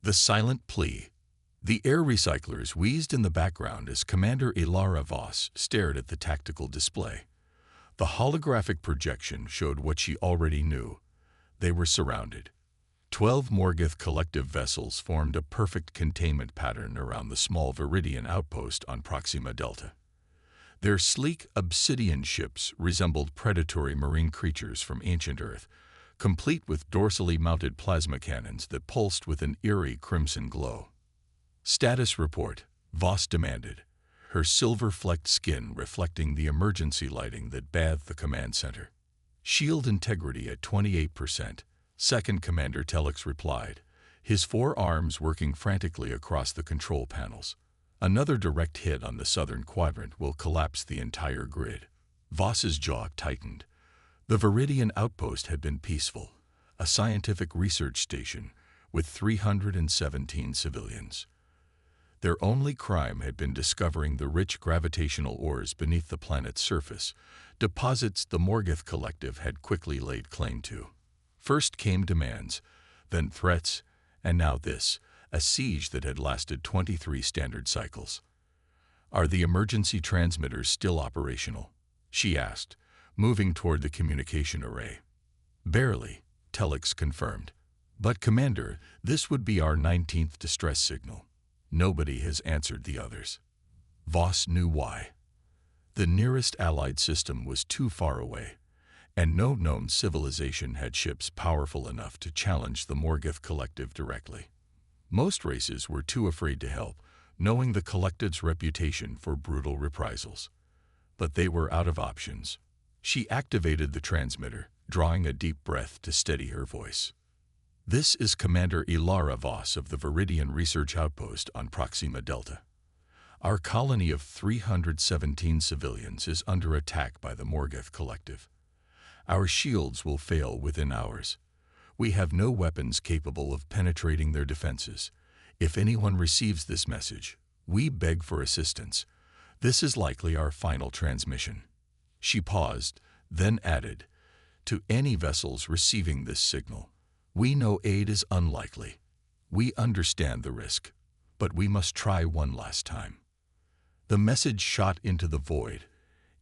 The silent plea. The air recyclers wheezed in the background as Commander Ilara Voss stared at the tactical display. The holographic projection showed what she already knew. They were surrounded. 12 Morgoth collective vessels formed a perfect containment pattern around the small Viridian outpost on Proxima Delta. Their sleek obsidian ships resembled predatory marine creatures from ancient Earth, complete with dorsally mounted plasma cannons that pulsed with an eerie crimson glow. "Status report," Voss demanded, her silver-flecked skin reflecting the emergency lighting that bathed the command center. "Shield integrity at 28%, Second Commander Telix replied, his 4 arms working frantically across the control panels. "Another direct hit on the southern quadrant will collapse the entire grid." Voss's jaw tightened. The Viridian outpost had been peaceful, a scientific research station with 317 civilians. Their only crime had been discovering the rich gravitational ores beneath the planet's surface, deposits the Morgoth Collective had quickly laid claim to. First came demands, then threats, and now this, a siege that had lasted 23 standard cycles. "Are the emergency transmitters still operational?" she asked, moving toward the communication array. "Barely," Telix confirmed. "But Commander, this would be our 19th distress signal. Nobody has answered the others." Voss knew why. The nearest Allied system was too far away, and no known civilization had ships powerful enough to challenge the Morgoth Collective directly. Most races were too afraid to help, knowing the Collective's reputation for brutal reprisals. But they were out of options. She activated the transmitter, drawing a deep breath to steady her voice. "This is Commander Ilara Voss of the Viridian Research Outpost on Proxima Delta. Our colony of 317 civilians is under attack by the Morgoth Collective. Our shields will fail within hours. We have no weapons capable of penetrating their defenses. If anyone receives this message, we beg for assistance. This is likely our final transmission." She paused, then added, "To any vessels receiving this signal, we know aid is unlikely. We understand the risk, but we must try one last time." The message shot into the void,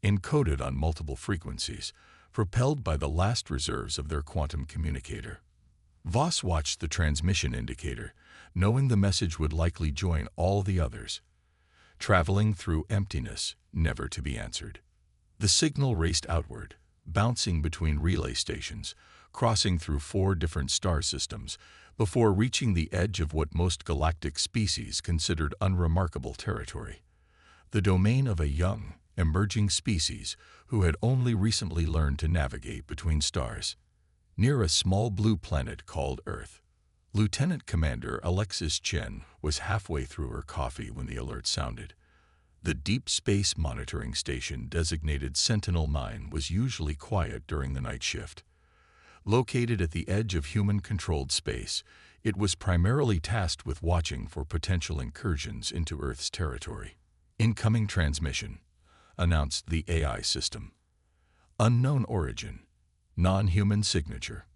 encoded on multiple frequencies, propelled by the last reserves of their quantum communicator. Voss watched the transmission indicator, knowing the message would likely join all the others, traveling through emptiness, never to be answered. The signal raced outward, bouncing between relay stations, crossing through 4 different star systems, before reaching the edge of what most galactic species considered unremarkable territory, the domain of a young, emerging species who had only recently learned to navigate between stars. Near a small blue planet called Earth, Lieutenant Commander Alexis Chen was halfway through her coffee when the alert sounded. The Deep Space Monitoring Station designated Sentinel-9 was usually quiet during the night shift. Located at the edge of human-controlled space, it was primarily tasked with watching for potential incursions into Earth's territory. "Incoming transmission," announced the AI system. "Unknown origin. Non-human signature."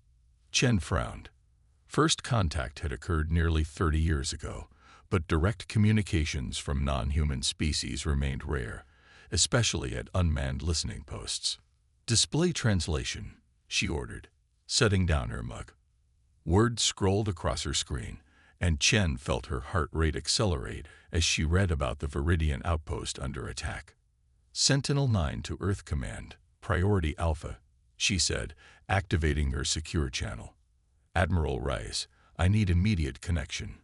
Chen frowned. First contact had occurred nearly 30 years ago, but direct communications from non-human species remained rare, especially at unmanned listening posts. "Display translation," she ordered, setting down her mug. Words scrolled across her screen, and Chen felt her heart rate accelerate as she read about the Viridian outpost under attack. "Sentinel-9 to Earth Command, Priority Alpha," she said, activating her secure channel. "Admiral Rice, I need immediate connection."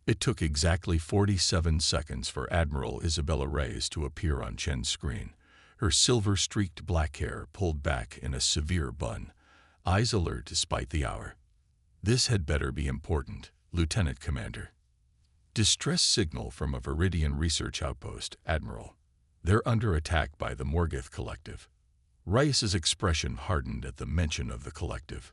It took exactly 47 seconds for Admiral Isabella Reyes to appear on Chen's screen, her silver-streaked black hair pulled back in a severe bun, eyes alert despite the hour. "This had better be important, Lieutenant Commander." "Distress signal from a Viridian research outpost, Admiral. They're under attack by the Morgoth Collective." Rice's expression hardened at the mention of the Collective.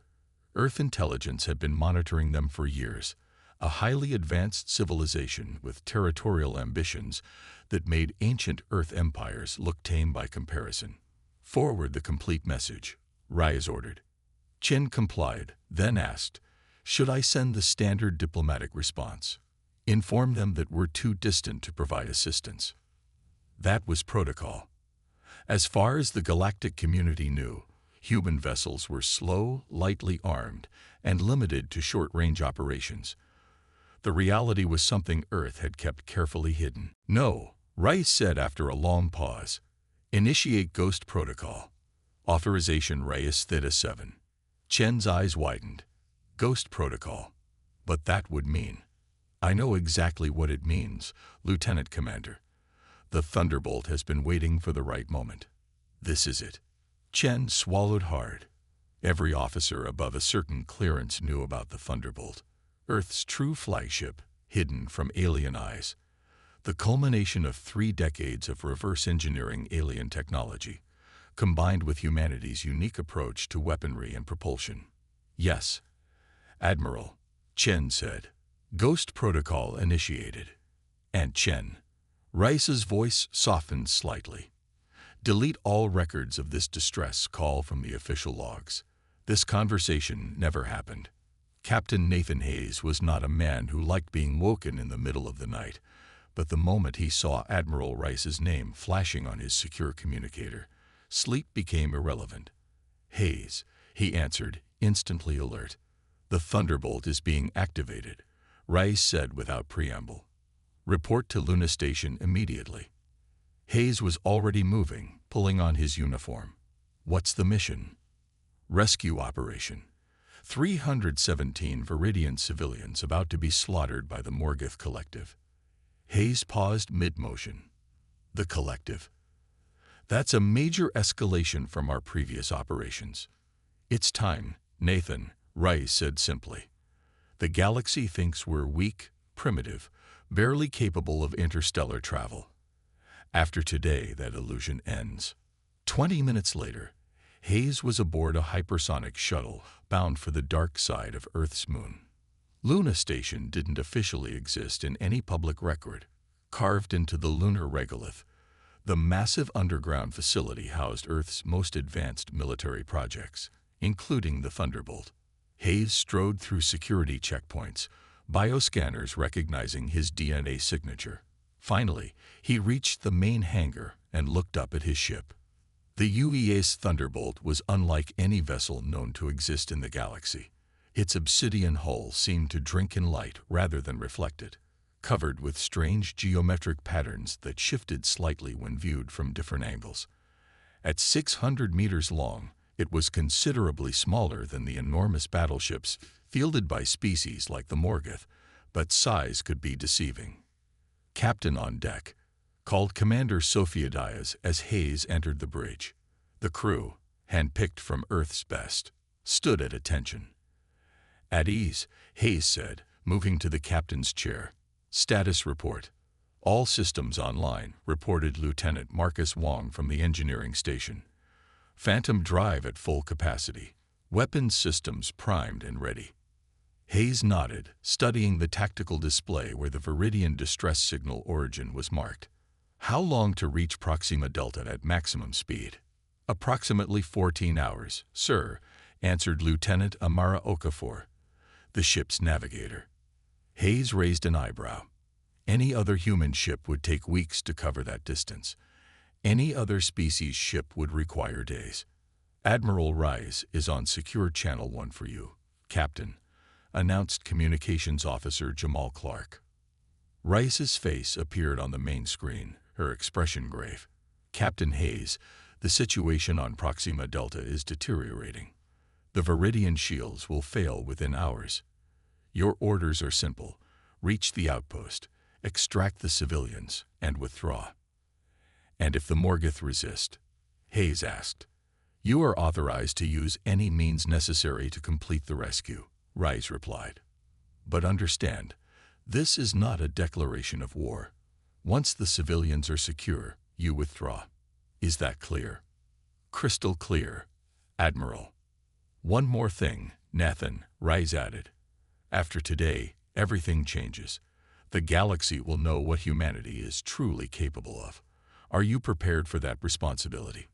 Earth intelligence had been monitoring them for years, a highly advanced civilization with territorial ambitions that made ancient Earth empires look tame by comparison. "Forward the complete message," Rice ordered. Chen complied, then asked, Should I send the standard diplomatic response? Inform them that we're too distant to provide assistance. That was protocol. As far as the galactic community knew, human vessels were slow, lightly armed, and limited to short-range operations. The reality was something Earth had kept carefully hidden. No, Rice said after a long pause. Initiate Ghost Protocol. Authorization Reyes Theta 7. Chen's eyes widened. Ghost Protocol. But that would mean. I know exactly what it means, Lieutenant Commander. The Thunderbolt has been waiting for the right moment. This is it. Chen swallowed hard. Every officer above a certain clearance knew about the Thunderbolt, Earth's true flagship, hidden from alien eyes. The culmination of 3 decades of reverse engineering alien technology, combined with humanity's unique approach to weaponry and propulsion. Yes, Admiral, Chen said. Ghost Protocol initiated. And Chen. Rice's voice softened slightly. Delete all records of this distress call from the official logs. This conversation never happened. Captain Nathan Hayes was not a man who liked being woken in the middle of the night, but the moment he saw Admiral Rice's name flashing on his secure communicator, sleep became irrelevant. Hayes, he answered, instantly alert. The Thunderbolt is being activated, Rice said without preamble. Report to Luna Station immediately. Hayes was already moving, pulling on his uniform. What's the mission? Rescue operation. 317 Viridian civilians about to be slaughtered by the Morgoth Collective. Hayes paused mid-motion. The Collective. That's a major escalation from our previous operations. It's time, Nathan, Rice said simply. The galaxy thinks we're weak, primitive, barely capable of interstellar travel. After today, that illusion ends. 20 minutes later, Hayes was aboard a hypersonic shuttle bound for the dark side of Earth's moon. Luna Station didn't officially exist in any public record. Carved into the lunar regolith, the massive underground facility housed Earth's most advanced military projects, including the Thunderbolt. Hayes strode through security checkpoints, bioscanners recognizing his DNA signature. Finally, he reached the main hangar and looked up at his ship. The UEA's Thunderbolt was unlike any vessel known to exist in the galaxy. Its obsidian hull seemed to drink in light rather than reflect it, covered with strange geometric patterns that shifted slightly when viewed from different angles. At 600 meters long, it was considerably smaller than the enormous battleships fielded by species like the Morgoth, but size could be deceiving. Captain on deck, called Commander Sophia Diaz as Hayes entered the bridge. The crew, handpicked from Earth's best, stood at attention. At ease, Hayes said, moving to the captain's chair. Status report. All systems online, reported Lieutenant Marcus Wong from the engineering station. Phantom drive at full capacity. Weapons systems primed and ready. Hayes nodded, studying the tactical display where the Viridian distress signal origin was marked. How long to reach Proxima Delta at maximum speed? Approximately 14 hours, sir, answered Lieutenant Amara Okafor, the ship's navigator. Hayes raised an eyebrow. Any other human ship would take weeks to cover that distance. Any other species ship would require days. Admiral Rice is on Secure Channel 1 for you, Captain, announced Communications Officer Jamal Clark. Rice's face appeared on the main screen, her expression grave. Captain Hayes, the situation on Proxima Delta is deteriorating. The Viridian shields will fail within hours. Your orders are simple. Reach the outpost, extract the civilians, and withdraw. And if the Morgoth resist? Hayes asked. You are authorized to use any means necessary to complete the rescue, Rice replied. But understand, this is not a declaration of war. Once the civilians are secure, you withdraw. Is that clear? Crystal clear, Admiral. One more thing, Nathan, Rice added. After today, everything changes. The galaxy will know what humanity is truly capable of. Are you prepared for that responsibility?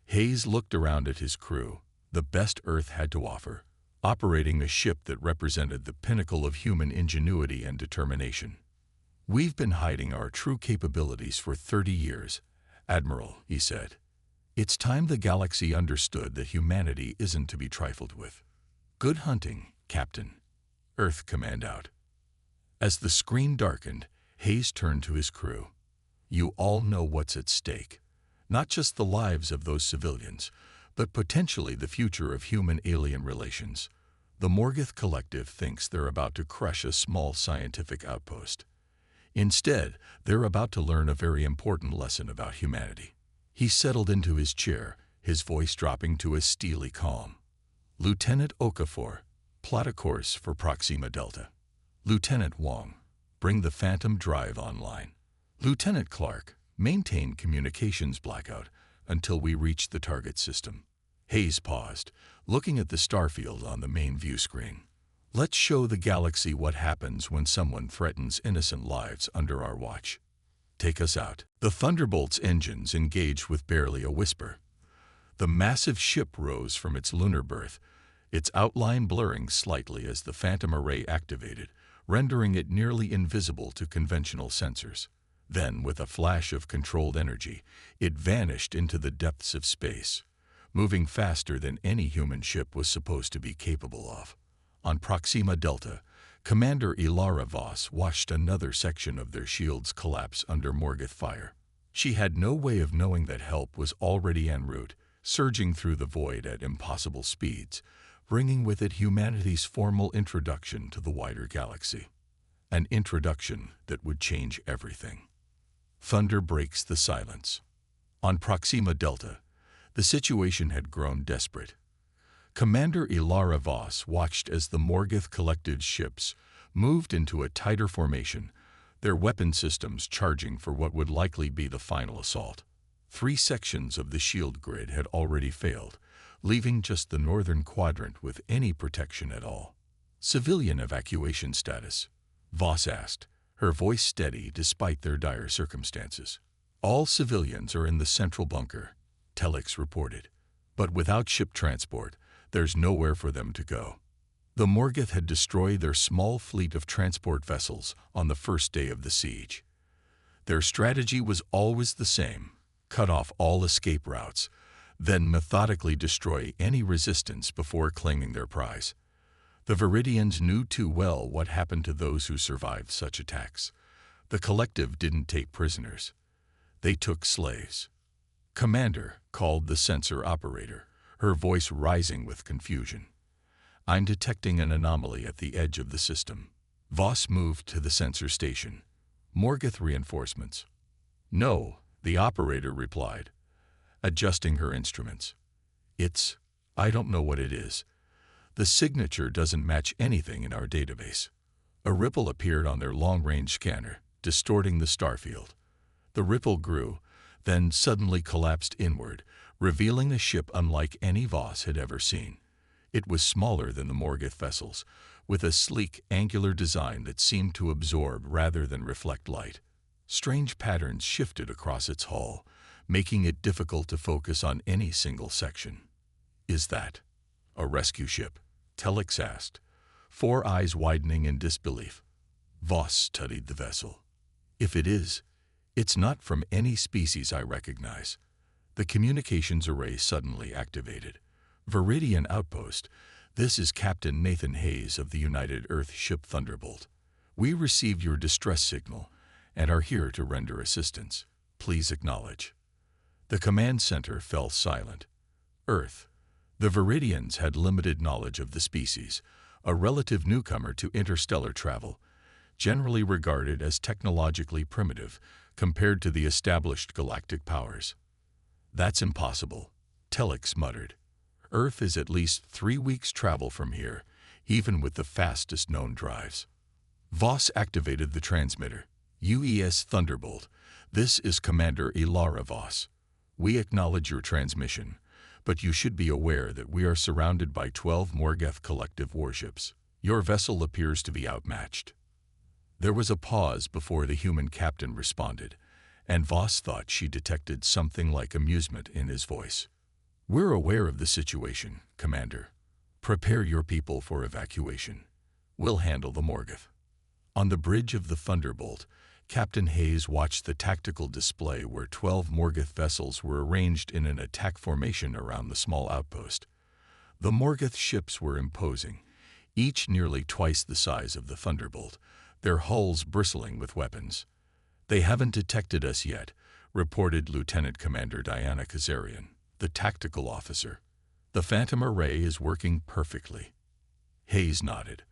Hayes looked around at his crew, the best Earth had to offer. operating a ship that represented the pinnacle of human ingenuity and determination. "We've been hiding our true capabilities for 30 years, Admiral," he said. "It's time the galaxy understood that humanity isn't to be trifled with." "Good hunting, Captain," Earth command out. As the screen darkened, Hayes turned to his crew. "You all know what's at stake. Not just the lives of those civilians, but potentially the future of human-alien relations. The Morgoth Collective thinks they're about to crush a small scientific outpost. Instead, they're about to learn a very important lesson about humanity." He settled into his chair, his voice dropping to a steely calm. "Lieutenant Okafor, plot a course for Proxima Delta. Lieutenant Wong, bring the Phantom Drive online. Lieutenant Clark, maintain communications blackout until we reach the target system." Hayes paused, looking at the starfield on the main view screen. "Let's show the galaxy what happens when someone threatens innocent lives under our watch. Take us out." The Thunderbolt's engines engaged with barely a whisper. The massive ship rose from its lunar berth, its outline blurring slightly as the Phantom Array activated, rendering it nearly invisible to conventional sensors. Then, with a flash of controlled energy, it vanished into the depths of space, moving faster than any human ship was supposed to be capable of. On Proxima Delta, Commander Ilara Voss watched another section of their shields collapse under Morgoth fire. She had no way of knowing that help was already en route, surging through the void at impossible speeds, bringing with it humanity's formal introduction to the wider galaxy. An introduction that would change everything. Thunder breaks the silence. On Proxima Delta, the situation had grown desperate. Commander Ilara Voss watched as the Morgoth Collective's ships moved into a tighter formation, their weapon systems charging for what would likely be the final assault. 3 sections of the shield grid had already failed, leaving just the northern quadrant with any protection at all. "Civilian evacuation status?" Voss asked, her voice steady despite their dire circumstances. "All civilians are in the central bunker," Telex reported. "But without ship transport, there's nowhere for them to go." The Morgoth had destroyed their small fleet of transport vessels on the first day of the siege. Their strategy was always the same: cut off all escape routes, then methodically destroy any resistance before claiming their prize. The Viridians knew too well what happened to those who survived such attacks. The Collective didn't take prisoners. They took slaves. "Commander," called the sensor operator, her voice rising with confusion. "I'm detecting an anomaly at the edge of the system." Voss moved to the sensor station. "Morgoth reinforcements?" "No," the operator replied, adjusting her instruments. I don't know what it is. The signature doesn't match anything in our database." A ripple appeared on their long-range scanner, distorting the starfield. The ripple grew, then suddenly collapsed inward, revealing a ship unlike any Voss had ever seen. It was smaller than the Morgoth vessels, with a sleek, angular design that seemed to absorb rather than reflect light. Strange patterns shifted across its hull, making it difficult to focus on any single section. "Is that a rescue ship?" Telex asked, 4 eyes widening in disbelief. Voss studied the vessel. "If it is, it's not from any species I recognize." The communications array suddenly activated. "Viridian Outpost, this is Captain Nathan Hayes of the United Earth ship Thunderbolt. We received your distress signal and are here to render assistance. Please acknowledge." The command center fell silent. Earth. The Viridians had limited knowledge of the species, a relative newcomer to interstellar travel, generally regarded as technologically primitive compared to the established galactic powers. "That's impossible," Telex muttered. "Earth is at least 3 weeks' travel from here, even with the fastest known drives." Voss activated the transmitter. "UES Thunderbolt, this is Commander Ilara Voss. We acknowledge your transmission, but you should be aware that we are surrounded by 12 Morgoth Collective warships. Your vessel appears to be outmatched." There was a pause before the human captain responded, and Voss thought she detected something like amusement in his voice. "We're aware of the situation, Commander. Prepare your people for evacuation. We'll handle the Morgoth. On the bridge of the Thunderbolt, Captain Hayes watched the tactical display where 12 Morgoth vessels were arranged in an attack formation around the small outpost. The Morgoth ships were imposing, each nearly twice the size of the Thunderbolt, their hulls bristling with weapons. "They haven't detected us yet," reported Lieutenant Commander Diana Kazarian, the tactical officer. "The Phantom Array is working perfectly." Hayes nodded.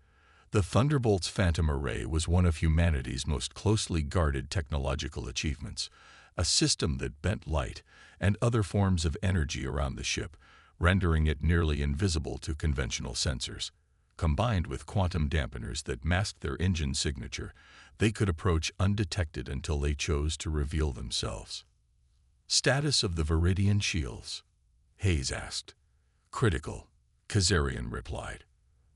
The Thunderbolt's Phantom Array was one of humanity's most closely guarded technological achievements, a system that bent light and other forms of energy around the ship, rendering it nearly invisible to conventional sensors. Combined with quantum dampeners that masked their engine signature, they could approach undetected until they chose to reveal themselves. "Status of the Viridian shields?" Hayes asked. "Critical," Kazarian replied.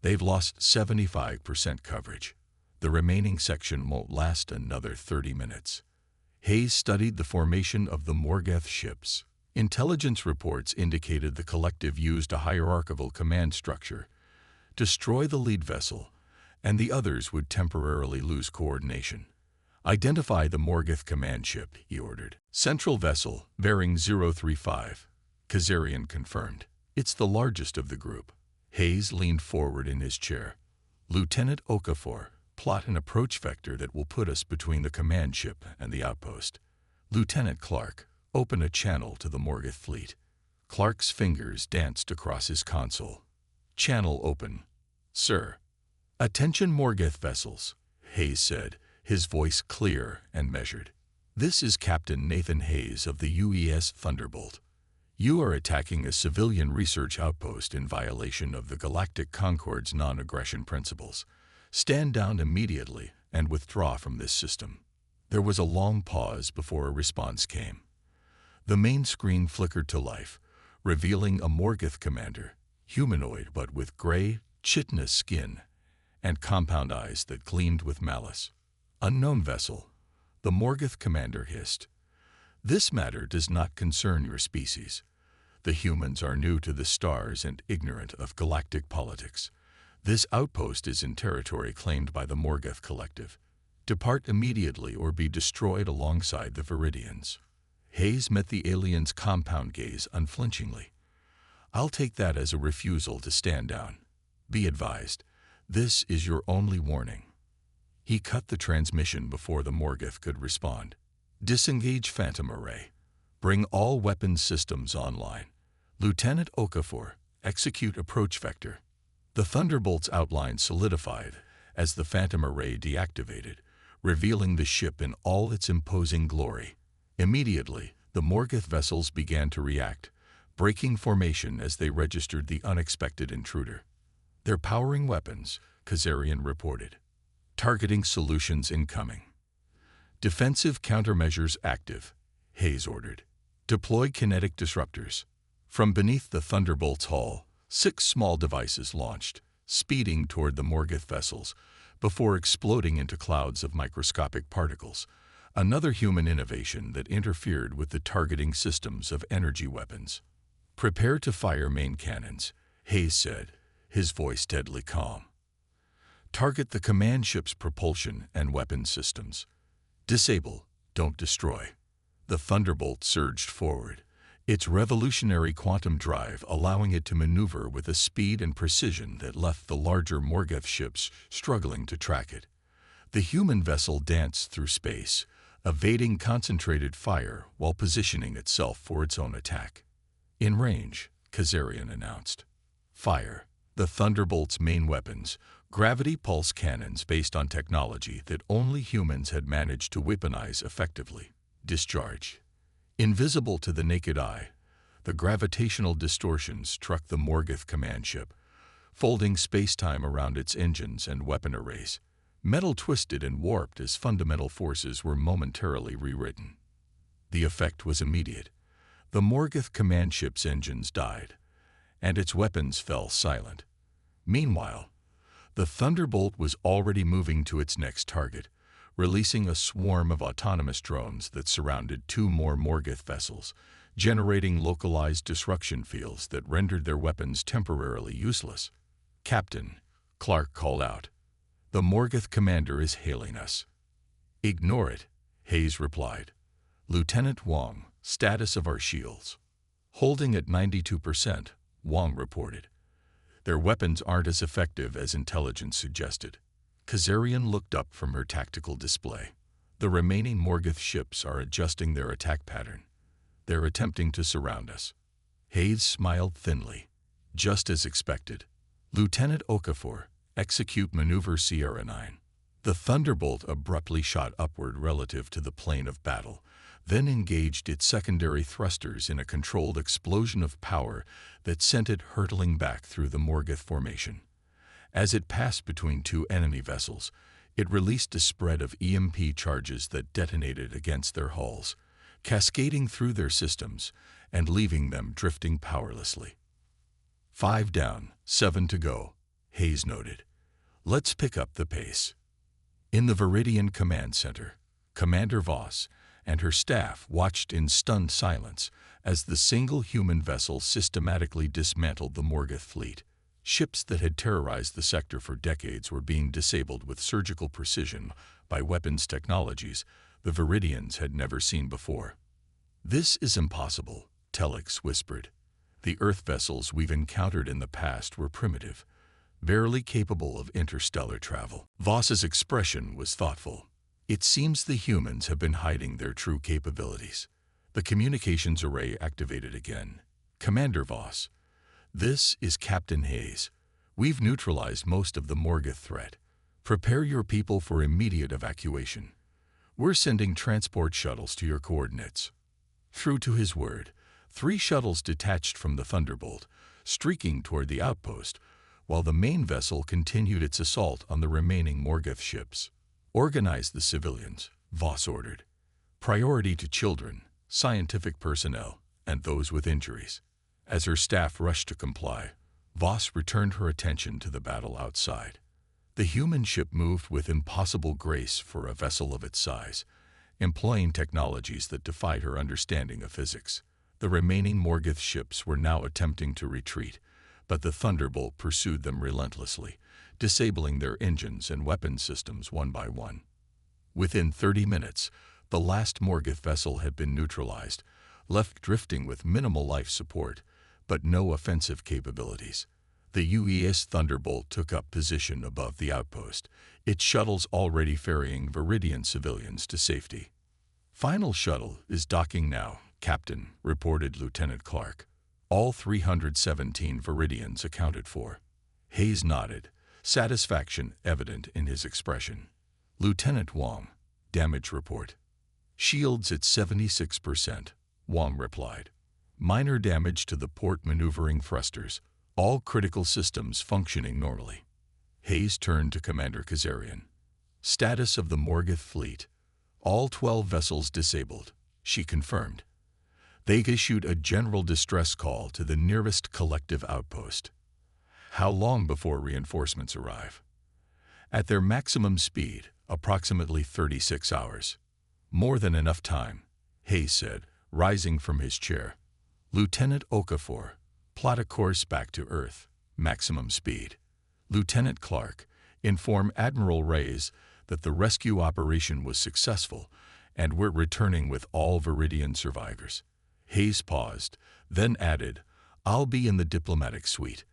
"They've lost 75% coverage. The remaining section won't last another 30 minutes. Hayes studied the formation of the Morgoth ships. Intelligence reports indicated the collective used a hierarchical command structure. Destroy the lead vessel, and the others would temporarily lose coordination. "Identify the Morgoth command ship," he ordered. "Central vessel, bearing 035, Kazarian confirmed. "It's the largest of the group." Hayes leaned forward in his chair. "Lieutenant Okafor, plot an approach vector that will put us between the command ship and the outpost. Lieutenant Clark, open a channel to the Morgoth fleet." Clark's fingers danced across his console. "Channel open, sir." "Attention Morgoth vessels," Hayes said, his voice clear and measured. "This is Captain Nathan Hayes of the UES Thunderbolt. You are attacking a civilian research outpost in violation of the Galactic Concord's non-aggression principles. Stand down immediately and withdraw from this system." There was a long pause before a response came. The main screen flickered to life, revealing a Morgoth commander, humanoid but with gray, chitinous skin and compound eyes that gleamed with malice. "Unknown vessel," the Morgoth commander hissed. "This matter does not concern your species. The humans are new to the stars and ignorant of galactic politics. This outpost is in territory claimed by the Morgoth Collective. Depart immediately or be destroyed alongside the Viridians." Hayes met the alien's compound gaze unflinchingly. "I'll take that as a refusal to stand down. Be advised, this is your only warning." He cut the transmission before the Morgoth could respond. "Disengage Phantom Array. Bring all weapons systems online. Lieutenant Okafor, execute approach vector." The Thunderbolt's outline solidified as the Phantom Array deactivated, revealing the ship in all its imposing glory. Immediately, the Morgoth vessels began to react, breaking formation as they registered the unexpected intruder. "They're powering weapons," Kazarian reported. "Targeting solutions incoming." "Defensive countermeasures active," Hayes ordered. "Deploy kinetic disruptors." From beneath the Thunderbolt's hull, 6 small devices launched, speeding toward the Morgoth vessels, before exploding into clouds of microscopic particles, another human innovation that interfered with the targeting systems of energy weapons. "Prepare to fire main cannons," Hayes said, his voice deadly calm. "Target the command ship's propulsion and weapons systems. Disable, don't destroy." The Thunderbolt surged forward, its revolutionary quantum drive allowing it to maneuver with a speed and precision that left the larger Morgoth ships struggling to track it. The human vessel danced through space, evading concentrated fire while positioning itself for its own attack. "In range," Kazarian announced. "Fire." The Thunderbolt's main weapons, gravity pulse cannons based on technology that only humans had managed to weaponize effectively. Discharge. Invisible to the naked eye, the gravitational distortion struck the Morgoth command ship, folding space-time around its engines and weapon arrays. Metal twisted and warped as fundamental forces were momentarily rewritten. The effect was immediate. The Morgoth command ship's engines died, and its weapons fell silent. Meanwhile, the Thunderbolt was already moving to its next target, releasing a swarm of autonomous drones that surrounded 2 more Morgoth vessels, generating localized disruption fields that rendered their weapons temporarily useless. "Captain," Clark called out. "The Morgoth commander is hailing us." "Ignore it," Hayes replied. "Lieutenant Wong, status of our shields." "Holding at 92%, Wong reported. "Their weapons aren't as effective as intelligence suggested." Kazarian looked up from her tactical display. "The remaining Morgoth ships are adjusting their attack pattern. They're attempting to surround us." Hayes smiled thinly. "Just as expected. Lieutenant Okafor, execute maneuver Sierra 9. The Thunderbolt abruptly shot upward relative to the plane of battle, then engaged its secondary thrusters in a controlled explosion of power that sent it hurtling back through the Morgoth formation. As it passed between two enemy vessels, it released a spread of EMP charges that detonated against their hulls, cascading through their systems and leaving them drifting powerlessly. 5 down, 7 to go, Hayes noted. "Let's pick up the pace." In the Viridian Command Center, Commander Voss and her staff watched in stunned silence as the single human vessel systematically dismantled the Morgoth fleet. Ships that had terrorized the sector for decades were being disabled with surgical precision by weapons technologies the Viridians had never seen before. "This is impossible," Telex whispered. "The Earth vessels we've encountered in the past were primitive, barely capable of interstellar travel." Voss's expression was thoughtful. "It seems the humans have been hiding their true capabilities." The communications array activated again. "Commander Voss, this is Captain Hayes. We've neutralized most of the Morgoth threat. Prepare your people for immediate evacuation. We're sending transport shuttles to your coordinates." True to his word, 3 shuttles detached from the Thunderbolt, streaking toward the outpost, while the main vessel continued its assault on the remaining Morgoth ships. "Organize the civilians," Voss ordered. "Priority to children, scientific personnel, and those with injuries." As her staff rushed to comply, Voss returned her attention to the battle outside. The human ship moved with impossible grace for a vessel of its size, employing technologies that defied her understanding of physics. The remaining Morgoth ships were now attempting to retreat, but the Thunderbolt pursued them relentlessly, disabling their engines and weapon systems one by one. Within 30 minutes, the last Morgoth vessel had been neutralized, left drifting with minimal life support, but no offensive capabilities. The UES Thunderbolt took up position above the outpost, its shuttles already ferrying Viridian civilians to safety. "Final shuttle is docking now, Captain," reported Lieutenant Clark. "All 317 Viridians accounted for." Hayes nodded, satisfaction evident in his expression. "Lieutenant Wong, damage report." "Shields at 76%, Wong replied. "Minor damage to the port maneuvering thrusters. All critical systems functioning normally." Hayes turned to Commander Kazarian. "Status of the Morgoth fleet. All 12 vessels disabled," she confirmed. They issued a general distress call to the nearest collective outpost. "How long before reinforcements arrive?" "At their maximum speed, approximately 36 hours. "More than enough time," Hayes said, rising from his chair. "Lieutenant Okafor, plot a course back to Earth, maximum speed. Lieutenant Clark, inform Admiral Reyes that the rescue operation was successful and we're returning with all Viridian survivors." Hayes paused, then added, "I'll be in the diplomatic suite.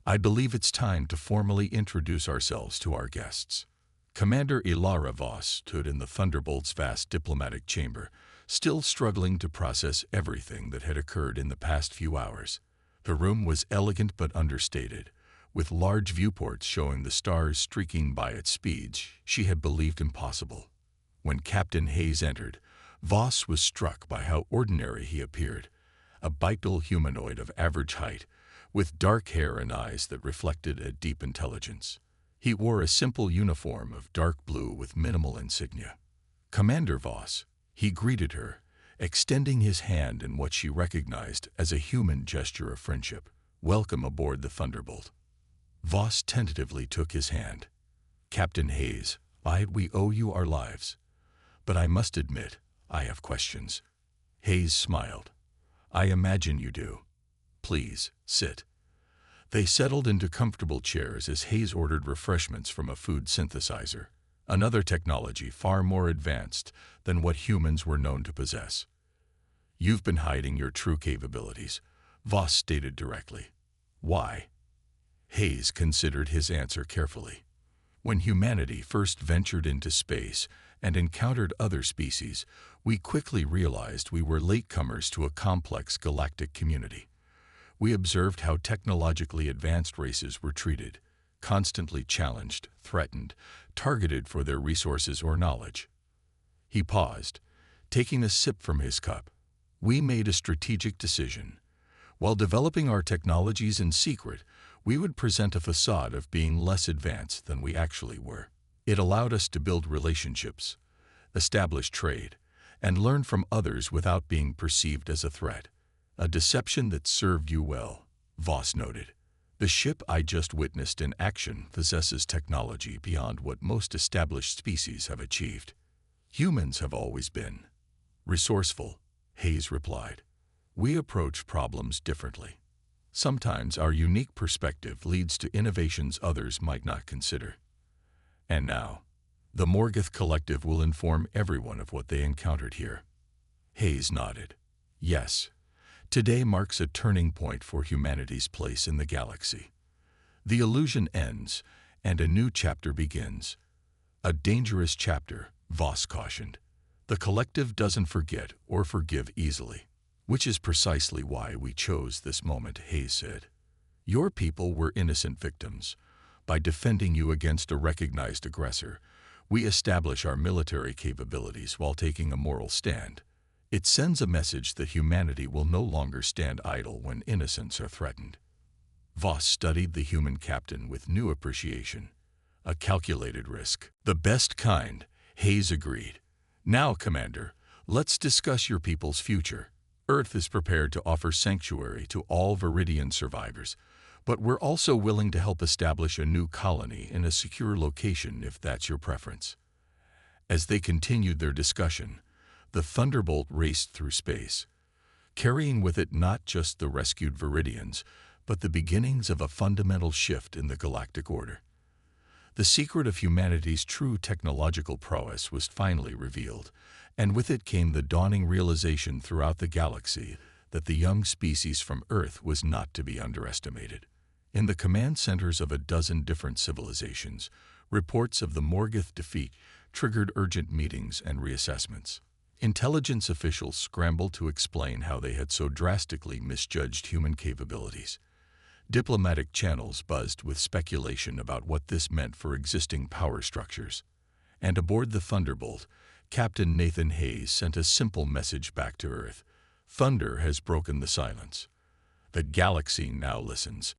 I believe it's time to formally introduce ourselves to our guests." Commander Ilara Voss stood in the Thunderbolt's vast diplomatic chamber, still struggling to process everything that had occurred in the past few hours. The room was elegant but understated, with large viewports showing the stars streaking by at speeds she had believed impossible. When Captain Hayes entered, Voss was struck by how ordinary he appeared, a bipedal humanoid of average height, with dark hair and eyes that reflected a deep intelligence. He wore a simple uniform of dark blue with minimal insignia. "Commander Voss," he greeted her, extending his hand in what she recognized as a human gesture of friendship. "Welcome aboard the Thunderbolt." Voss tentatively took his hand. "Captain Hayes, we owe you our lives. But I must admit, I have questions." Hayes smiled. "I imagine you do. Please, sit." They settled into comfortable chairs as Hayes ordered refreshments from a food synthesizer, another technology far more advanced than what humans were known to possess. "You've been hiding your true capabilities," Voss stated directly. "Why?" Hayes considered his answer carefully. "When humanity first ventured into space and encountered other species, we quickly realized we were latecomers to a complex galactic community. We observed how technologically advanced races were treated, constantly challenged, threatened, targeted for their resources or knowledge." He paused, taking a sip from his cup. "We made a strategic decision. While developing our technologies in secret, we would present a facade of being less advanced than we actually were. It allowed us to build relationships, establish trade, and learn from others without being perceived as a threat. A deception that served you well," Voss noted. "The ship I just witnessed in action possesses technology beyond what most established species have achieved." "Humans have always been resourceful," Hayes replied. "We approach problems differently. Sometimes our unique perspective leads to innovations others might not consider. And now, the Morgoth Collective will inform everyone of what they encountered here." Hayes nodded. "Yes. Today marks a turning point for humanity's place in the galaxy. The illusion ends, and a new chapter begins." "A dangerous chapter," Voss cautioned. "The Collective doesn't forget or forgive easily." "Which is precisely why we chose this moment," Hayes said. "Your people were innocent victims. By defending you against a recognized aggressor, we establish our military capabilities while taking a moral stand. It sends a message that humanity will no longer stand idle when innocents are threatened." Voss studied the human captain with new appreciation. "A calculated risk." "The best kind," Hayes agreed. "Now, Commander, let's discuss your people's future. Earth is prepared to offer sanctuary to all Viridian survivors, but we're also willing to help establish a new colony in a secure location if that's your preference." As they continued their discussion, the Thunderbolt raced through space, carrying with it not just the rescued Viridians, but the beginnings of a fundamental shift in the galactic order. The secret of humanity's true technological prowess was finally revealed, and with it came the dawning realization throughout the galaxy that the young species from Earth was not to be underestimated. In the command centers of a dozen different civilizations, reports of the Morgoth defeat triggered urgent meetings and reassessments. Intelligence officials scrambled to explain how they had so drastically misjudged human capabilities. Diplomatic channels buzzed with speculation about what this meant for existing power structures. And aboard the Thunderbolt, Captain Nathan Hayes sent a simple message back to Earth. "Thunder has broken the silence. The galaxy now listens."